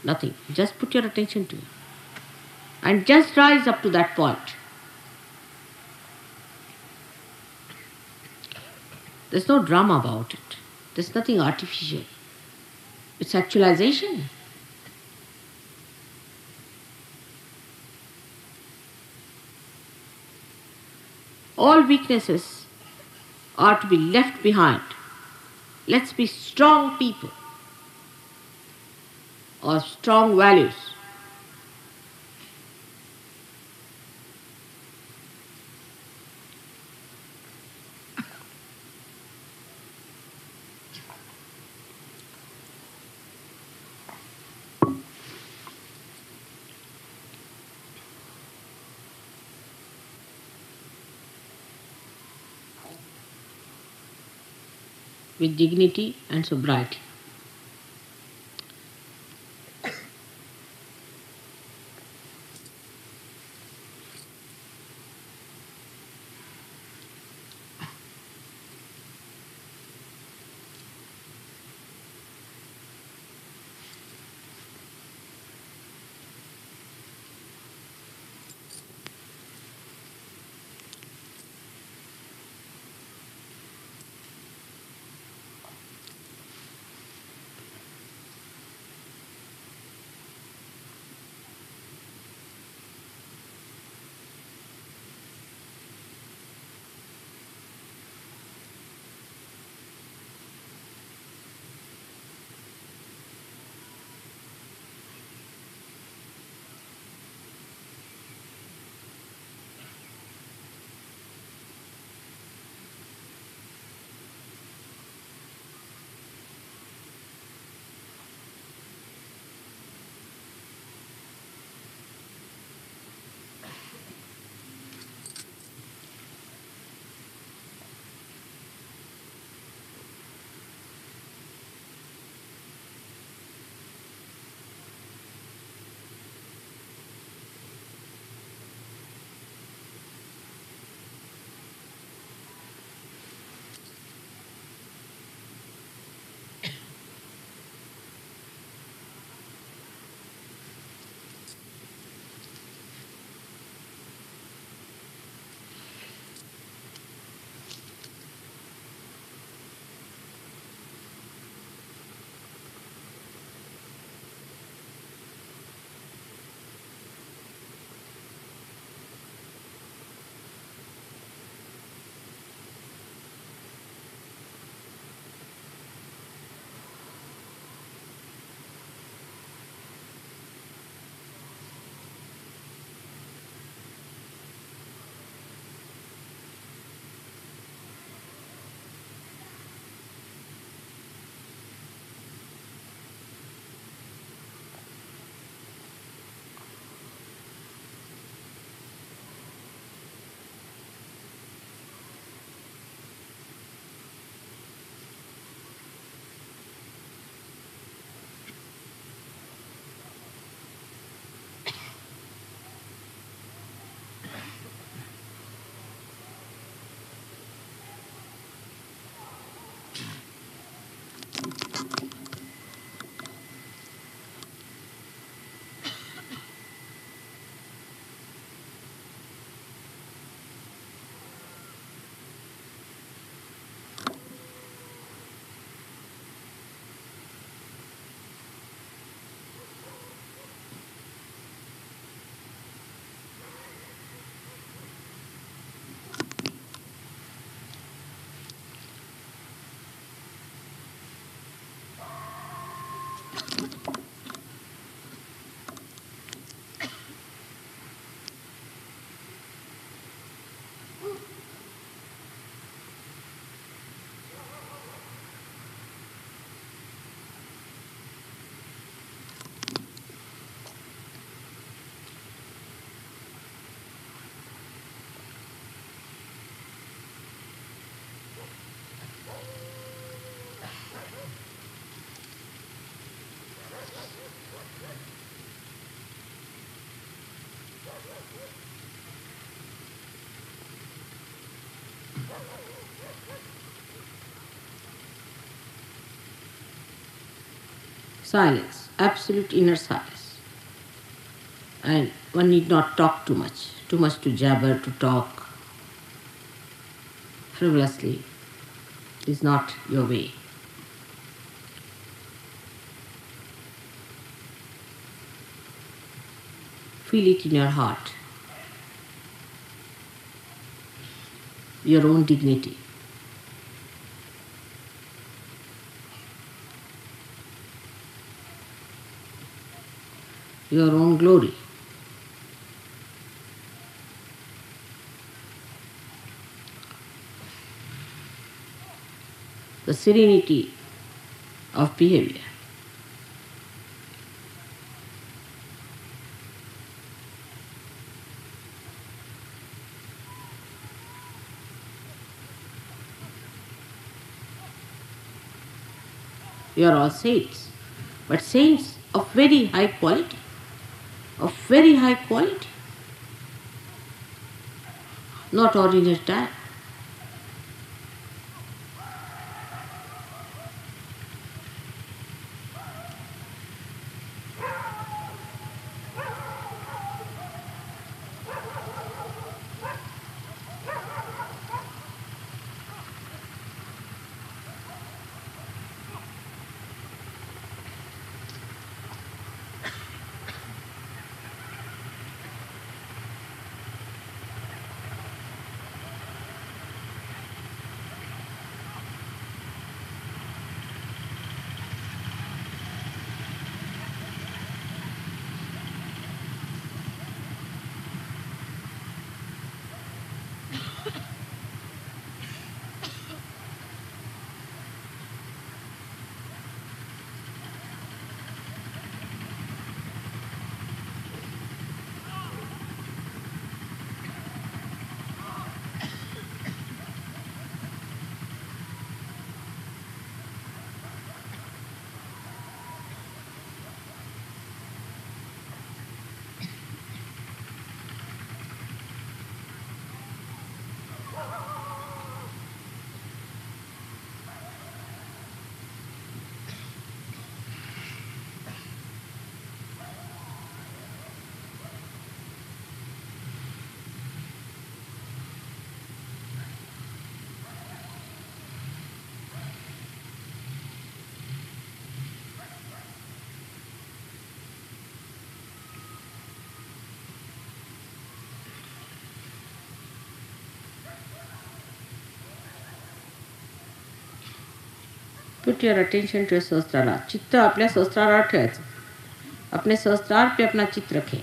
nothing. Just put your attention to it. And just rise up to that point. There's no drama about it. There's nothing artificial. It's actualization. All weaknesses are to be left behind. Let's be strong people or strong values. with dignity and sobriety. Silence, absolute inner silence. And one need not talk too much to jabber, to talk frivolously is not your way. Feel it in your heart, your own dignity. Your own glory. The serenity of behavior. You are all saints, but saints of very high quality, of very high quality, not ordinary type. Put your attention to your सहस्त्रार. चित्त अपने सहस्त्रार ठेवायचं. अपने सहस्त्रार पे अपना चित्त रखें.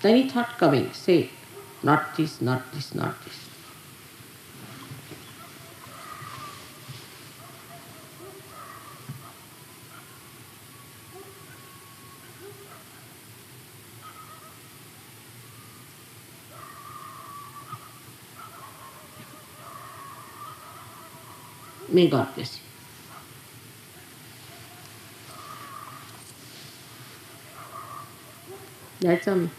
Any thought coming, say, not this, not this, not this. May God bless you. That's all.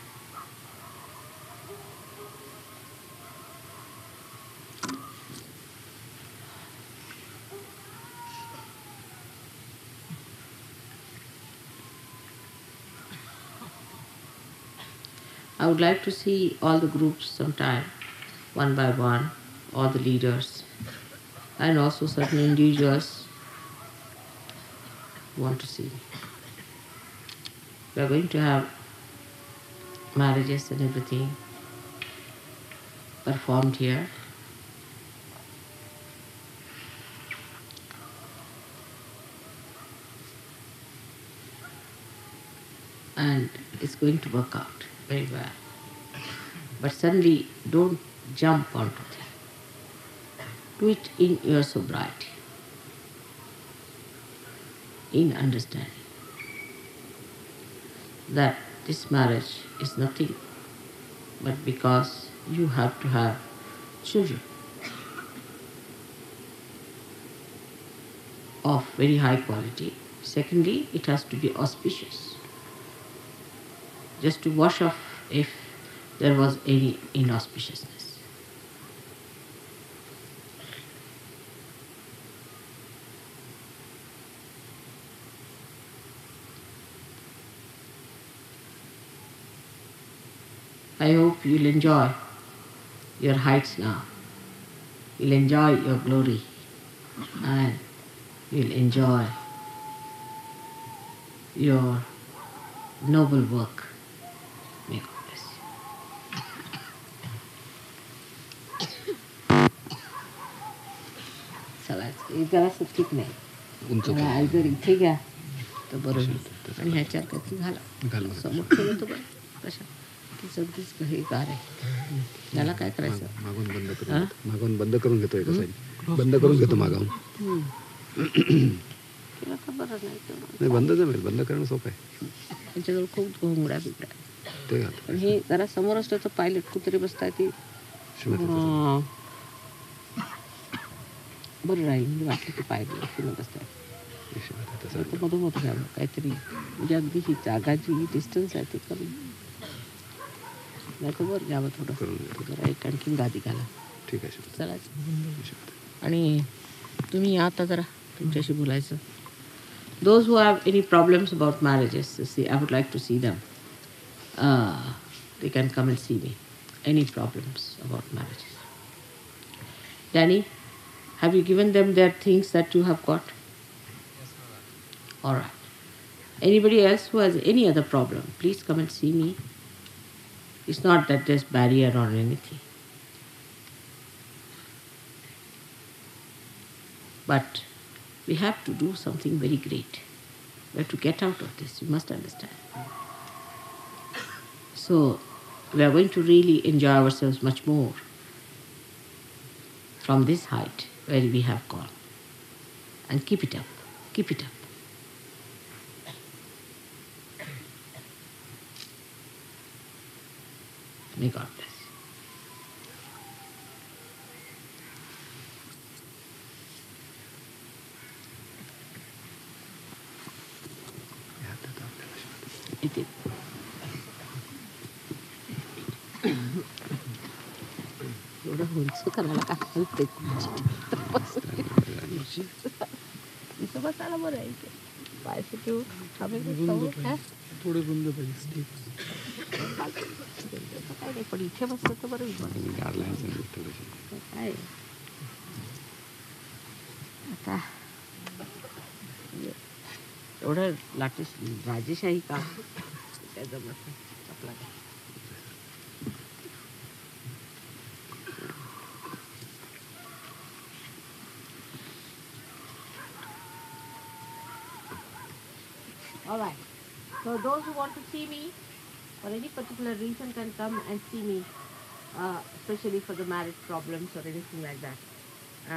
I would like to see all the groups sometime, one by one, all the leaders, and also certain individuals who want to see. We are going to have marriages and everything performed here. And it's going to work out very well. But suddenly don't jump onto it. Do it in your sobriety, in understanding that this marriage is nothing but because you have to have children of very high quality. Secondly, it has to be auspicious, just to wash off if there was any inauspiciousness. I hope you'll enjoy your heights now. You'll enjoy your glory and you'll enjoy your noble work. May God bless you. चला जरासं ठीक नाही मला जर इथे घ्या तर बरं होईल आणि ह्याच्यात काहीतरी घाला समोर ठेवलं तर बरं कशा की सगळीच हे गार आहे त्याला काय करायचं मागून बंद करून घेतोय कसं बंद करून घेतो मागावून तिला तर बरं नाही बंद जमेल बंद करणं सोपं आहे त्यांच्याजवळ खूप घोंगड्या बिगड्या ते घालतो पण हे जरा समोर असलं तर पायलट कुत्रे बसतात ती बरं राहील म्हणजे वाटलं की पायलट फिरून बसतात मधोमध घ्यावं काहीतरी म्हणजे अगदी ही जागाची डिस्टन्स आहे ते करून नाही तर वर घ्यावं थोडं जरा एक आणखीन गादी घाला ठीक आहे चला आणि तुम्ही आता जरा तुमच्याशी बोलायचं Those who have any problems about marriages, see, I would like to see them. They can come and see me. Any problems about marriages? Danny, have you given them their things that you have got? Yes, ma'am. All right. Anybody else who has any other problem, please come and see me. It's not that there's barrier or anything. But we have to do something very great. We have to get out of this. You must understand. So we are going to really enjoy ourselves much more from this height where we have gone. And keep it up. Keep it up. May God bless. इथे एवढं उंच करायला काय हलते इथं बसायला बरं आहे इथे पायसे ठेवून थोडे बंद पाहिजे काय नाही पण इथे बसलं तर बरं काय आता एवढं लाटेश राजेशाही का काय जमत आपला All right. So those who want to see me for any particular reason can come and see me, especially for the marriage problems or anything like that.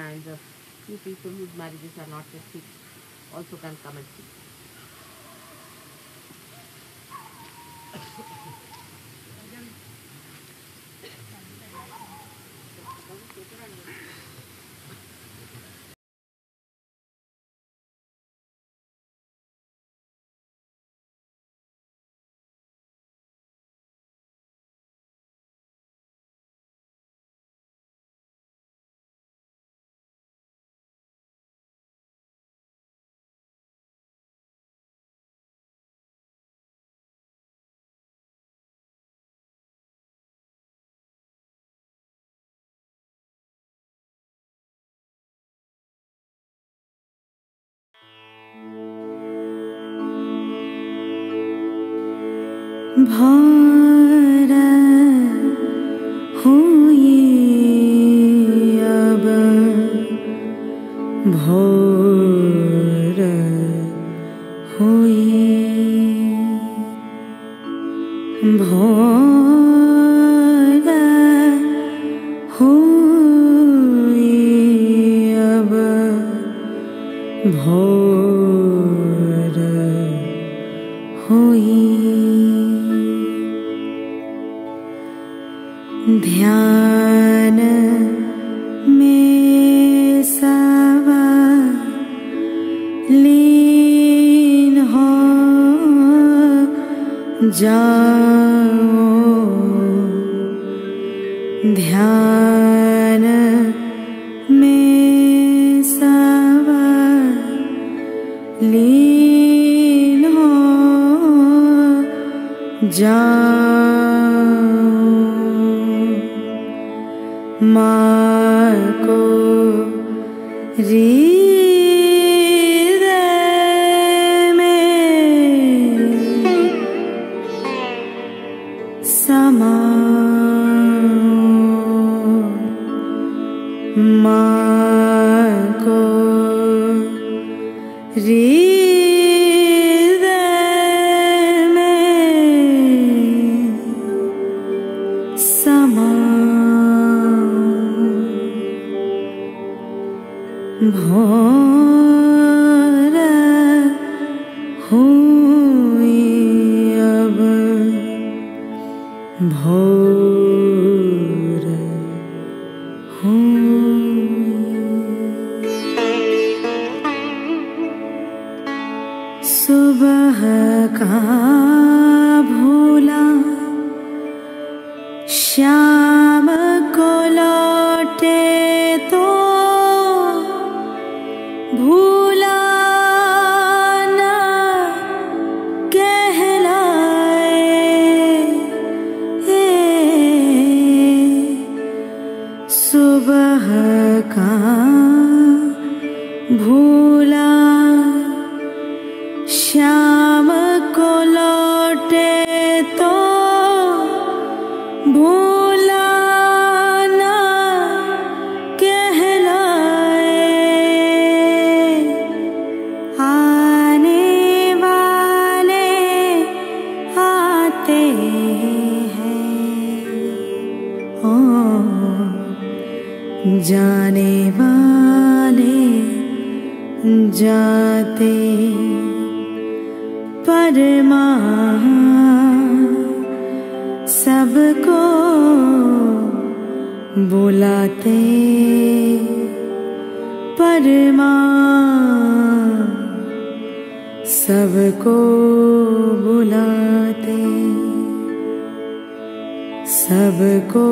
And few people whose marriages are not yet fixed also can come and see. भार होए अब भोर होए भोर होए अब भोर होए ध्यान में सब लीन हो जाओ ध्यान में सब लीन हो जाओ को हृदय में समाओ, माँ को हृदय में समाओ। भोर हुई अब भोर हुई। सुबह का भूला शाम को लौटे तो भूला न कहलाए। सुबह का भूला शाम को लौटे तो भूला न कहलाए। आने वाले आते हैं, ओ जाने वाले जाते, परमा सबको बुलाते, परमा सबको बुलाते, सबको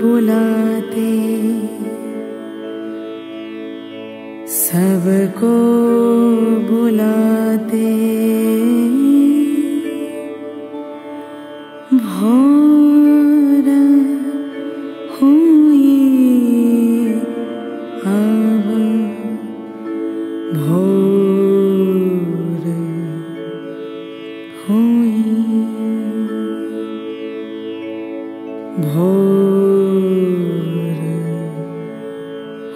बुलाते, सबको बुलाते। भोर हुई अब भोर हुई। भोर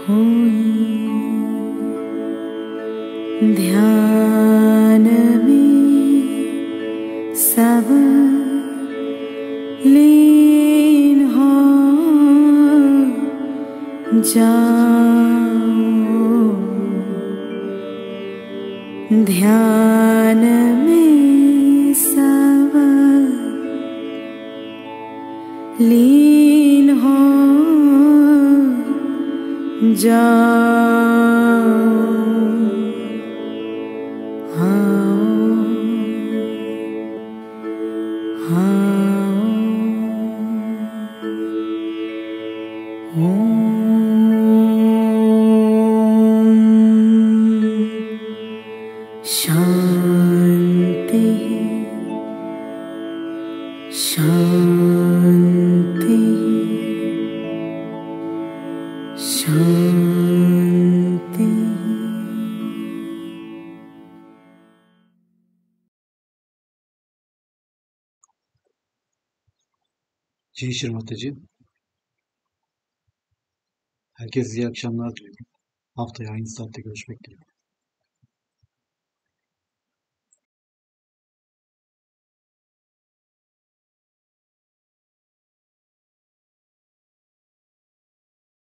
हुई। ध्यान में सब लीन हो जाओ, ध्यान में सब लीन हो जाओ। शांति शांति शांति। Shri Mataji. Herkese iyi akşamlar diliyorum. Haftaya aynı saatte görüşmek dileğiyle.